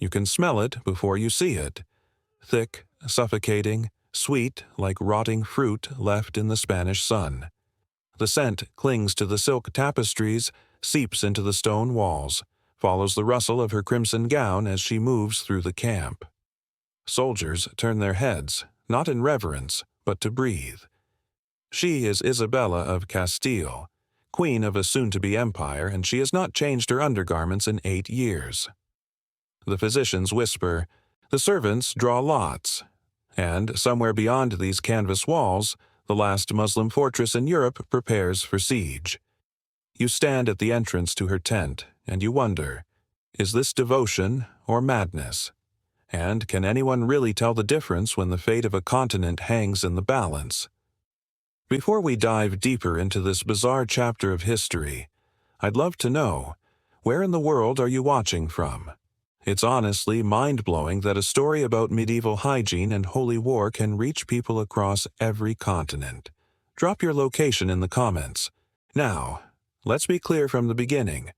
You can smell it before you see it. Thick, suffocating, sweet like rotting fruit left in the Spanish sun. The scent clings to the silk tapestries, seeps into the stone walls, follows the rustle of her crimson gown as she moves through the camp. Soldiers turn their heads, not in reverence, but to breathe. She is Isabella of Castile, queen of a soon-to-be empire, and she has not changed her undergarments in 8 years. The physicians whisper, the servants draw lots, and somewhere beyond these canvas walls, the last Muslim fortress in Europe prepares for siege. You stand at the entrance to her tent, and you wonder, is this devotion or madness? And can anyone really tell the difference when the fate of a continent hangs in the balance? Before we dive deeper into this bizarre chapter of history, I'd love to know, where in the world are you watching from? It's honestly mind-blowing that a story about medieval hygiene and holy war can reach people across every continent. Drop your location in the comments. Now, let's be clear from the beginning.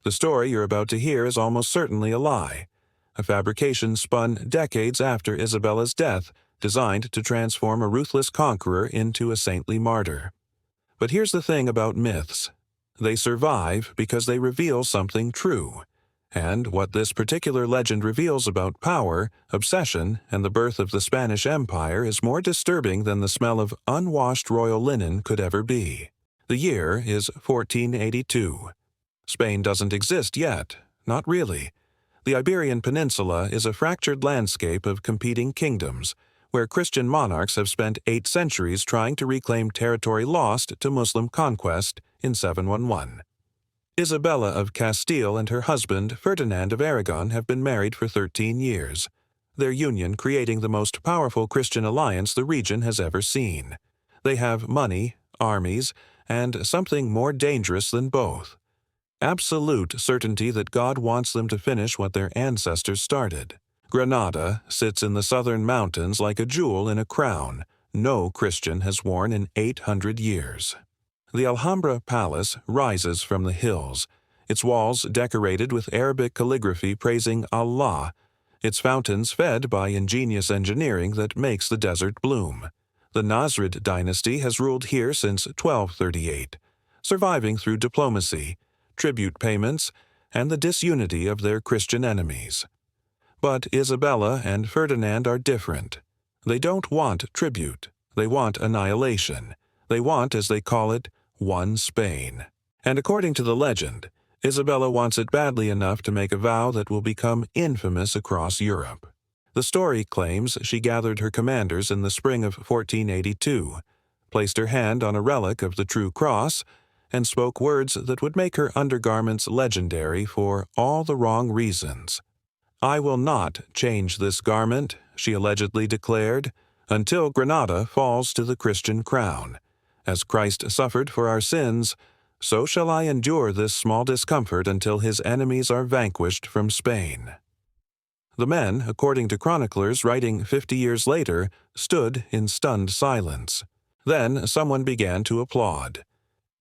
The story you're about to hear is almost certainly a lie, a fabrication spun decades after Isabella's death, designed to transform a ruthless conqueror into a saintly martyr. But here's the thing about myths. They survive because they reveal something true. And what this particular legend reveals about power, obsession, and the birth of the Spanish Empire is more disturbing than the smell of unwashed royal linen could ever be. The year is 1482. Spain doesn't exist yet, not really. The Iberian Peninsula is a fractured landscape of competing kingdoms, where Christian monarchs have spent 8 centuries trying to reclaim territory lost to Muslim conquest in 711. Isabella of Castile and her husband, Ferdinand of Aragon, have been married for 13 years, their union creating the most powerful Christian alliance the region has ever seen. They have money, armies, and something more dangerous than both: absolute certainty that God wants them to finish what their ancestors started. Granada sits in the southern mountains like a jewel in a crown no Christian has worn in 800 years. The Alhambra Palace rises from the hills, its walls decorated with Arabic calligraphy praising Allah, its fountains fed by ingenious engineering that makes the desert bloom. The Nasrid dynasty has ruled here since 1238, surviving through diplomacy, tribute payments, and the disunity of their Christian enemies. But Isabella and Ferdinand are different. They don't want tribute. They want annihilation. They want, as they call it, one Spain. And according to the legend, Isabella wants it badly enough to make a vow that will become infamous across Europe. The story claims she gathered her commanders in the spring of 1482, placed her hand on a relic of the true cross, and spoke words that would make her undergarments legendary for all the wrong reasons. "I will not change this garment," she allegedly declared, "until Granada falls to the Christian crown. As Christ suffered for our sins, so shall I endure this small discomfort until his enemies are vanquished from Spain." The men, according to chroniclers writing 50 years later, stood in stunned silence. Then someone began to applaud.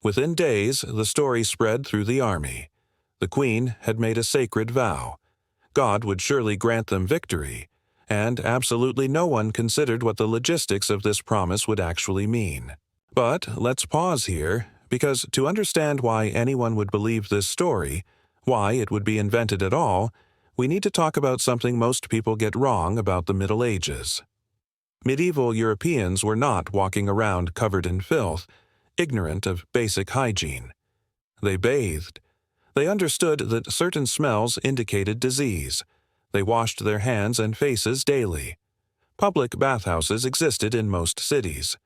Within days, the story spread through the army. The queen had made a sacred vow. God would surely grant them victory, and absolutely no one considered what the logistics of this promise would actually mean. But let's pause here, because to understand why anyone would believe this story, why it would be invented at all, we need to talk about something most people get wrong about the Middle Ages. Medieval Europeans were not walking around covered in filth, ignorant of basic hygiene. They bathed. They understood that certain smells indicated disease. They washed their hands and faces daily. Public bathhouses existed in most cities.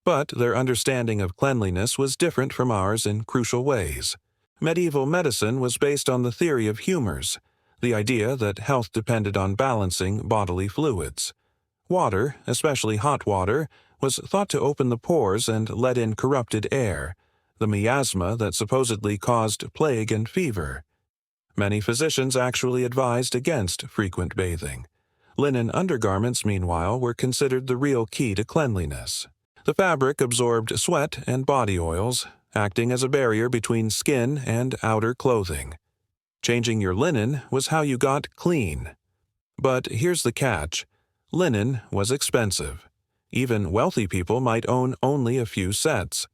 But their understanding of cleanliness was different from ours in crucial ways. Medieval medicine was based on the theory of humors, the idea that health depended on balancing bodily fluids. Water, especially hot water, was thought to open the pores and let in corrupted air, the miasma that supposedly caused plague and fever. Many physicians actually advised against frequent bathing. Linen undergarments, meanwhile, were considered the real key to cleanliness. The fabric absorbed sweat and body oils, acting as a barrier between skin and outer clothing. Changing your linen was how you got clean. But here's the catch. Linen was expensive. Even wealthy people might own only a few sets.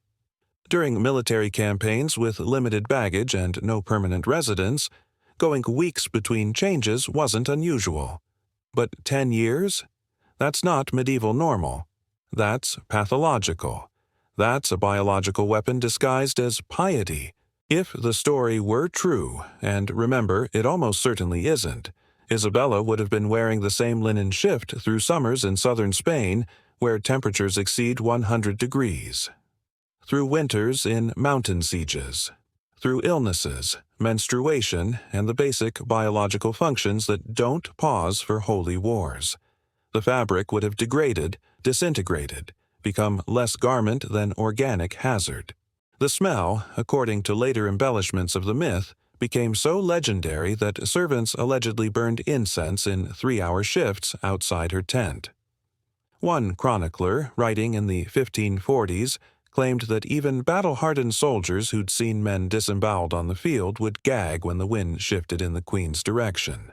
During military campaigns with limited baggage and no permanent residence, going weeks between changes wasn't unusual. But 10 years? That's not medieval normal. That's pathological. That's a biological weapon disguised as piety. If the story were true, and remember, it almost certainly isn't, Isabella would have been wearing the same linen shift through summers in southern Spain, where temperatures exceed 100 degrees. Through winters in mountain sieges. Through illnesses, menstruation, and the basic biological functions that don't pause for holy wars. The fabric would have degraded, disintegrated, become less garment than organic hazard. The smell, according to later embellishments of the myth, became so legendary that servants allegedly burned incense in 3-hour shifts outside her tent. One chronicler, writing in the 1540s, claimed that even battle-hardened soldiers who'd seen men disemboweled on the field would gag when the wind shifted in the queen's direction.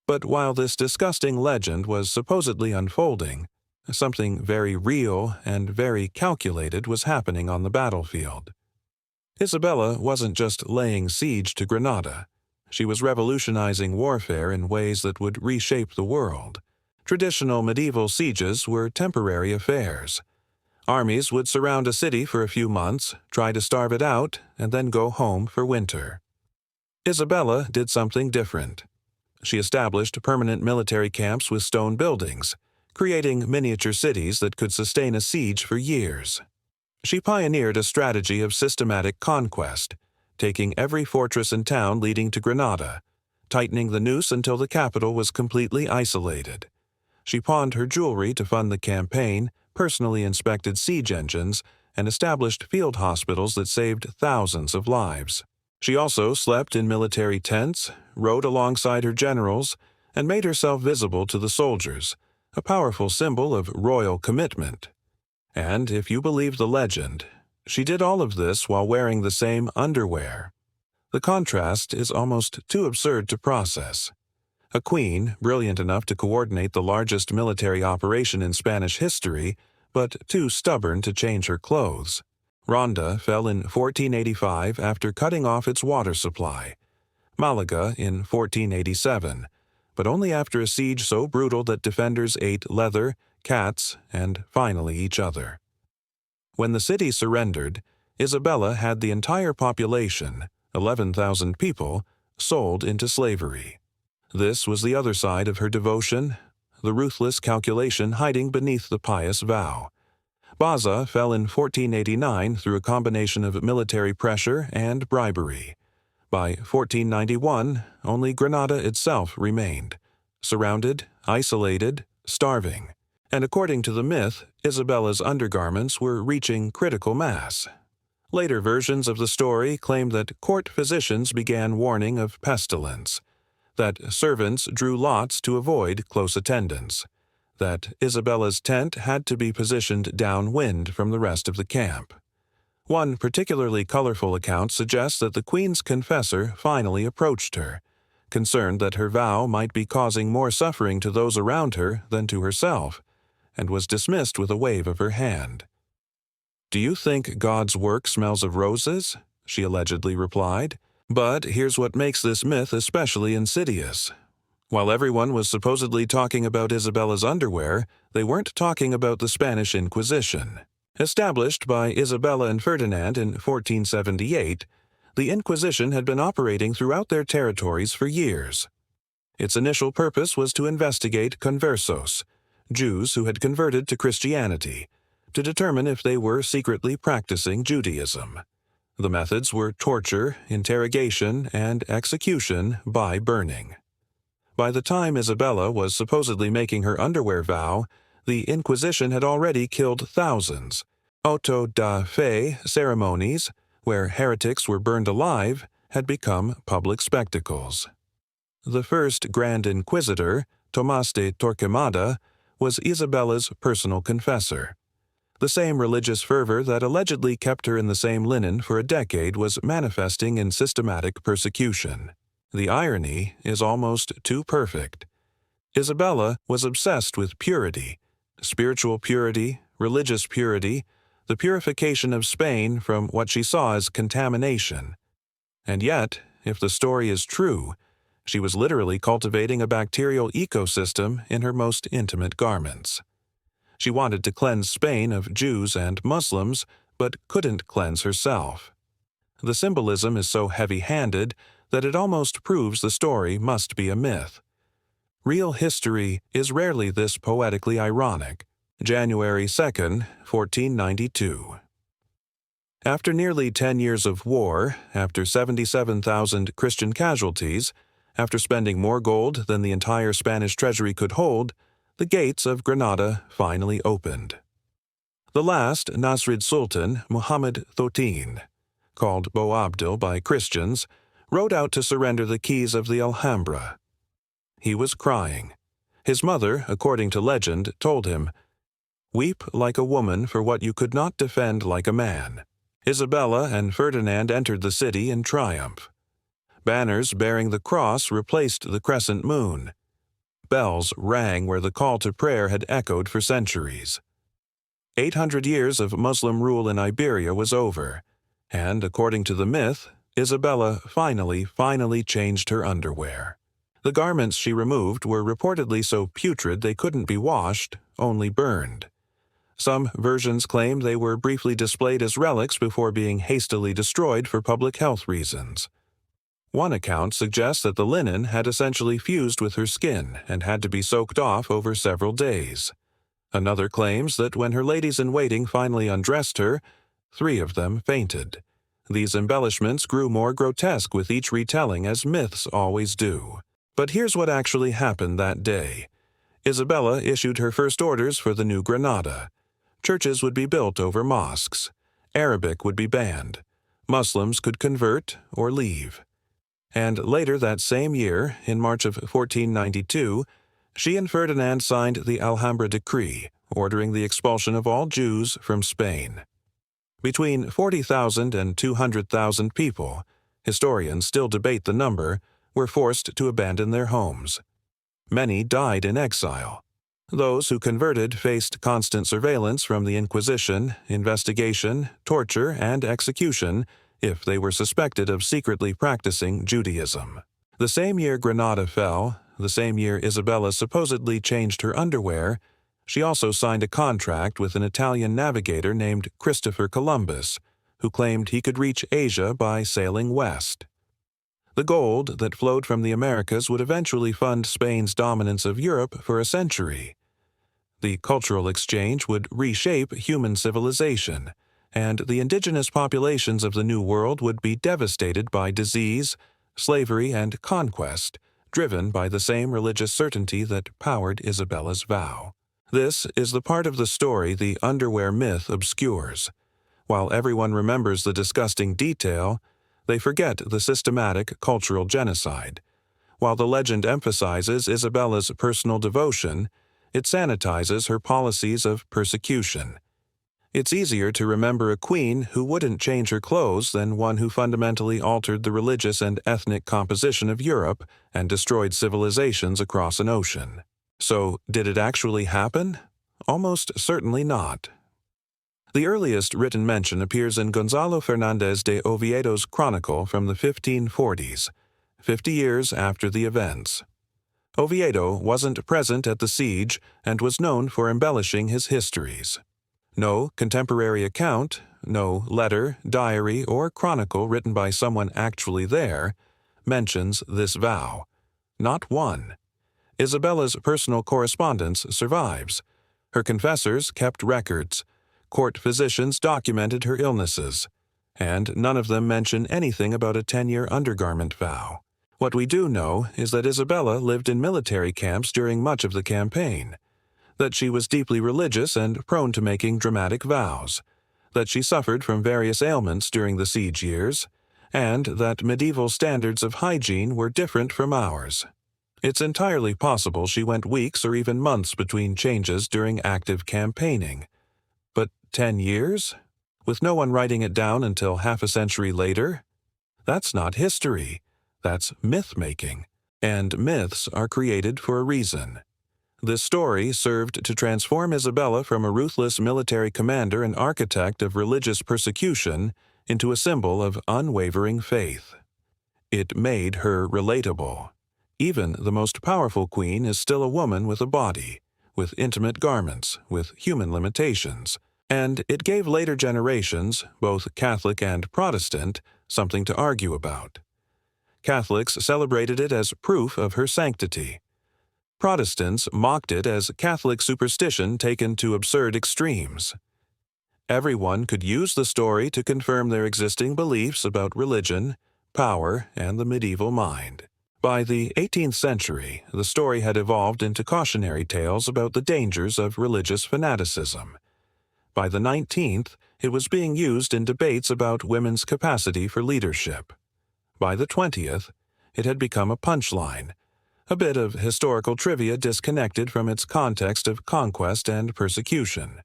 But while this disgusting legend was supposedly unfolding, something very real and very calculated was happening on the battlefield. Isabella wasn't just laying siege to Granada. She was revolutionizing warfare in ways that would reshape the world. Traditional medieval sieges were temporary affairs. Armies would surround a city for a few months, try to starve it out, and then go home for winter. Isabella did something different. She established permanent military camps with stone buildings, creating miniature cities that could sustain a siege for years. She pioneered a strategy of systematic conquest, taking every fortress and town leading to Granada, tightening the noose until the capital was completely isolated. She pawned her jewelry to fund the campaign, personally inspected siege engines, and established field hospitals that saved thousands of lives. She also slept in military tents, rode alongside her generals, and made herself visible to the soldiers, a powerful symbol of royal commitment. And if you believe the legend, she did all of this while wearing the same underwear. The contrast is almost too absurd to process. A queen, brilliant enough to coordinate the largest military operation in Spanish history, but too stubborn to change her clothes. Ronda fell in 1485 after cutting off its water supply. Malaga in 1487, but only after a siege so brutal that defenders ate leather, cats, and finally each other. When the city surrendered, Isabella had the entire population, 11,000 people, sold into slavery. This was the other side of her devotion, the ruthless calculation hiding beneath the pious vow. Baza fell in 1489 through a combination of military pressure and bribery. By 1491, only Granada itself remained, surrounded, isolated, starving. And according to the myth, Isabella's undergarments were reaching critical mass. Later versions of the story claim that court physicians began warning of pestilence, that servants drew lots to avoid close attendance, that Isabella's tent had to be positioned downwind from the rest of the camp. One particularly colorful account suggests that the queen's confessor finally approached her, concerned that her vow might be causing more suffering to those around her than to herself, and was dismissed with a wave of her hand. "Do you think God's work smells of roses?" she allegedly replied. But here's what makes this myth especially insidious. While everyone was supposedly talking about Isabella's underwear, they weren't talking about the Spanish Inquisition. Established by Isabella and Ferdinand in 1478, the Inquisition had been operating throughout their territories for years. Its initial purpose was to investigate conversos, Jews who had converted to Christianity, to determine if they were secretly practicing Judaism. The methods were torture, interrogation, and execution by burning. By the time Isabella was supposedly making her underwear vow, the Inquisition had already killed thousands. Auto da fe ceremonies, where heretics were burned alive, had become public spectacles. The first Grand Inquisitor, Tomás de Torquemada, was Isabella's personal confessor. The same religious fervor that allegedly kept her in the same linen for a decade was manifesting in systematic persecution. The irony is almost too perfect. Isabella was obsessed with purity, spiritual purity, religious purity, the purification of Spain from what she saw as contamination. And yet, if the story is true, she was literally cultivating a bacterial ecosystem in her most intimate garments. She wanted to cleanse Spain of Jews and Muslims, but couldn't cleanse herself. The symbolism is so heavy-handed that it almost proves the story must be a myth. Real history is rarely this poetically ironic. January 2nd, 1492. After nearly 10 years of war, after 77,000 Christian casualties, after spending more gold than the entire Spanish treasury could hold, the gates of Granada finally opened. The last Nasrid Sultan, Muhammad Thotin, called Boabdil by Christians, rode out to surrender the keys of the Alhambra. He was crying. His mother, according to legend, told him, "Weep like a woman for what you could not defend like a man." Isabella and Ferdinand entered the city in triumph. Banners bearing the cross replaced the crescent moon. Bells rang where the call to prayer had echoed for centuries. 800 years of Muslim rule in Iberia was over, and, according to the myth, Isabella finally changed her underwear. The garments she removed were reportedly so putrid they couldn't be washed, only burned. Some versions claim they were briefly displayed as relics before being hastily destroyed for public health reasons. One account suggests that the linen had essentially fused with her skin and had to be soaked off over several days. Another claims that when her ladies-in-waiting finally undressed her, 3 of them fainted. These embellishments grew more grotesque with each retelling, as myths always do. But here's what actually happened that day. Isabella issued her first orders for the new Granada. Churches would be built over mosques. Arabic would be banned. Muslims could convert or leave. And later that same year, in March of 1492, she and Ferdinand signed the Alhambra Decree, ordering the expulsion of all Jews from Spain. Between 40,000 and 200,000 people, historians still debate the number, were forced to abandon their homes. Many died in exile. Those who converted faced constant surveillance from the Inquisition, investigation, torture, and execution if they were suspected of secretly practicing Judaism. The same year Granada fell, the same year Isabella supposedly changed her underwear, she also signed a contract with an Italian navigator named Christopher Columbus, who claimed he could reach Asia by sailing west. The gold that flowed from the Americas would eventually fund Spain's dominance of Europe for a century. The cultural exchange would reshape human civilization, and the indigenous populations of the New World would be devastated by disease, slavery, and conquest, driven by the same religious certainty that powered Isabella's vow. This is the part of the story the underwear myth obscures. While everyone remembers the disgusting detail, they forget the systematic cultural genocide. While the legend emphasizes Isabella's personal devotion, it sanitizes her policies of persecution. It's easier to remember a queen who wouldn't change her clothes than one who fundamentally altered the religious and ethnic composition of Europe and destroyed civilizations across an ocean. So, did it actually happen? Almost certainly not. The earliest written mention appears in Gonzalo Fernández de Oviedo's chronicle from the 1540s, 50 years after the events. Oviedo wasn't present at the siege and was known for embellishing his histories. No contemporary account, no letter, diary, or chronicle written by someone actually there, mentions this vow. Not one. Isabella's personal correspondence survives. Her confessors kept records. Court physicians documented her illnesses, and none of them mention anything about a 10-year undergarment vow. What we do know is that Isabella lived in military camps during much of the campaign, that she was deeply religious and prone to making dramatic vows, that she suffered from various ailments during the siege years, and that medieval standards of hygiene were different from ours. It's entirely possible she went weeks or even months between changes during active campaigning. But 10 years? With no one writing it down until half a century later? That's not history. That's myth-making. and myths are created for a reason. This story served to transform Isabella from a ruthless military commander and architect of religious persecution into a symbol of unwavering faith. It made her relatable. Even the most powerful queen is still a woman with a body, with intimate garments, with human limitations, and it gave later generations, both Catholic and Protestant, something to argue about. Catholics celebrated it as proof of her sanctity. Protestants mocked it as Catholic superstition taken to absurd extremes. Everyone could use the story to confirm their existing beliefs about religion, power, and the medieval mind. By the 18th century, the story had evolved into cautionary tales about the dangers of religious fanaticism. By the 19th, it was being used in debates about women's capacity for leadership. By the 20th, it had become a punchline, a bit of historical trivia disconnected from its context of conquest and persecution.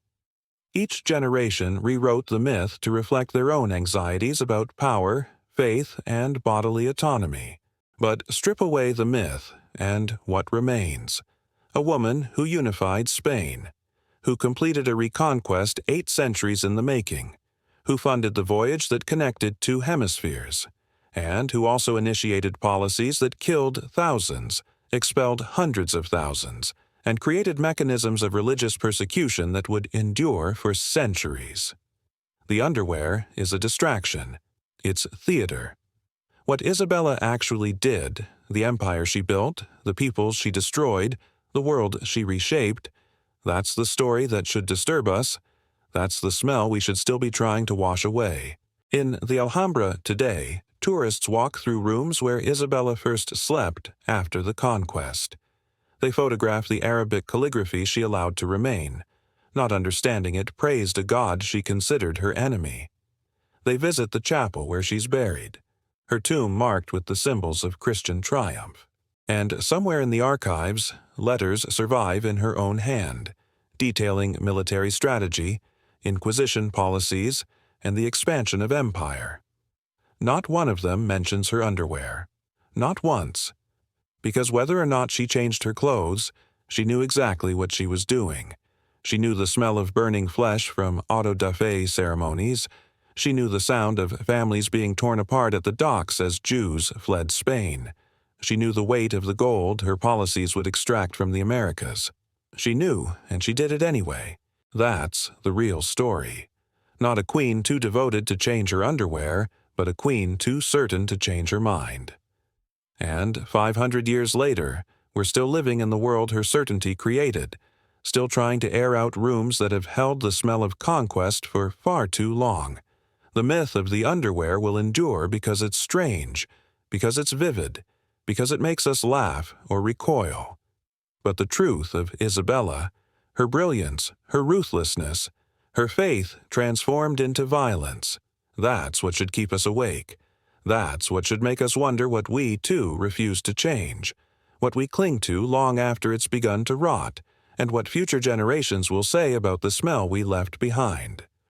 Each generation rewrote the myth to reflect their own anxieties about power, faith, and bodily autonomy. But strip away the myth, and what remains? A woman who unified Spain, who completed a reconquest 8 centuries in the making, who funded the voyage that connected 2 hemispheres, and who also initiated policies that killed thousands, expelled hundreds of thousands, and created mechanisms of religious persecution that would endure for centuries. The underwear is a distraction. It's theater. What Isabella actually did, the empire she built, the peoples she destroyed, the world she reshaped, that's the story that should disturb us. That's the smell we should still be trying to wash away. In the Alhambra today, tourists walk through rooms where Isabella first slept after the conquest. They photograph the Arabic calligraphy she allowed to remain. Not understanding it, praised a god she considered her enemy. They visit the chapel where she's buried, her tomb marked with the symbols of Christian triumph. And somewhere in the archives, letters survive in her own hand, detailing military strategy, Inquisition policies, and the expansion of empire. Not one of them mentions her underwear. Not once. Because whether or not she changed her clothes, she knew exactly what she was doing. She knew the smell of burning flesh from auto-da-fe ceremonies. She knew the sound of families being torn apart at the docks as Jews fled Spain. She knew the weight of the gold her policies would extract from the Americas. She knew, and she did it anyway. That's the real story. Not a queen too devoted to change her underwear, but a queen too certain to change her mind. And 500 years later, we're still living in the world her certainty created, still trying to air out rooms that have held the smell of conquest for far too long. The myth of the underwear will endure because it's strange, because it's vivid, because it makes us laugh or recoil. But the truth of Isabella, her brilliance, her ruthlessness, her faith transformed into violence, that's what should keep us awake. That's what should make us wonder what we, too, refuse to change, what we cling to long after it's begun to rot, and what future generations will say about the smell we left behind.